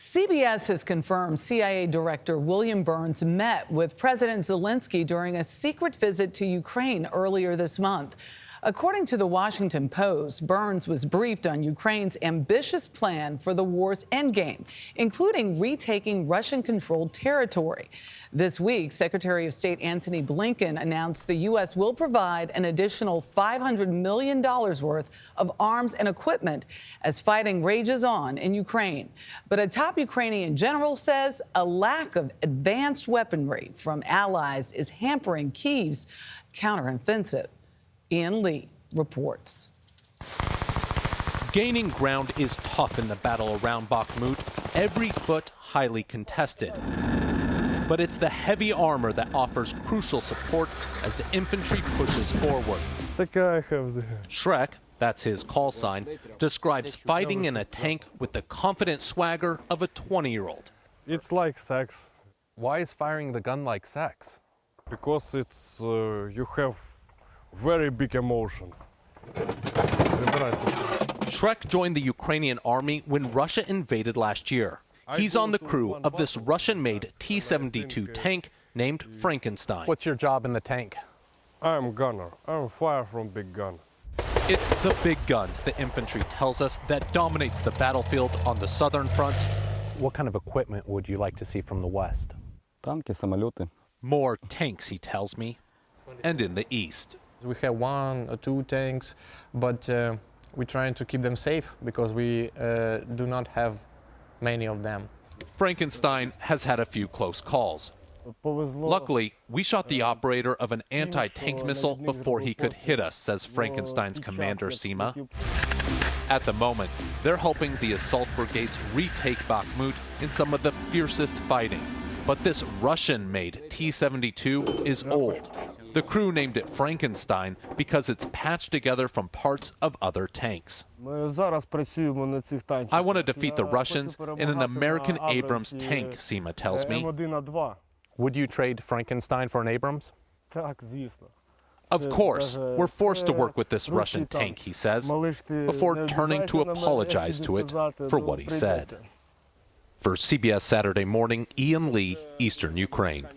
CBS has confirmed CIA Director William Burns met with President Zelenskyy during a secret visit to Ukraine earlier this month. According to the Washington Post, Burns was briefed on Ukraine's ambitious plan for the war's endgame, including retaking Russian-controlled territory. This week, Secretary of State Antony Blinken announced the U.S. will provide an additional $500 million worth of arms and equipment as fighting rages on in Ukraine. But a top Ukrainian general says a lack of advanced weaponry from allies is hampering Kyiv's counteroffensive. Ian Lee reports. Gaining ground is tough in the battle around Bakhmut, every foot highly contested. But it's the heavy armor that offers crucial support as the infantry pushes forward. Shrek, that's his call sign, describes fighting in a tank with the confident swagger of a 20-year-old. It's like sex. Why is firing the gun like sex? Because it's you have very big emotions. Shrek joined the Ukrainian army when Russia invaded last year. He's on the crew of this Russian-made T-72 tank named Frankenstein. What's your job in the tank? I'm gunner. I'm fire from big gun. It's the big guns, the infantry tells us, that dominates the battlefield on the southern front. What kind of equipment would you like to see from the west? Танки, самолеты. More tanks, he tells me. And in the east. We have 1 or 2 tanks, but we're trying to keep them safe because we do not have many of them. Frankenstein has had a few close calls. Luckily, we shot the operator of an anti-tank missile before he could hit us, says Frankenstein's commander, Sima. At the moment, they're helping the assault brigades retake Bakhmut in some of the fiercest fighting. But this Russian-made T-72 is old. The crew named it Frankenstein because it's patched together from parts of other tanks. I want to defeat the Russians in an American Abrams tank, Sima tells me. Would you trade Frankenstein for an Abrams? Of course, we're forced to work with this Russian tank, he says, before turning to apologize to it for what he said. For CBS Saturday Morning, Ian Lee, Eastern Ukraine.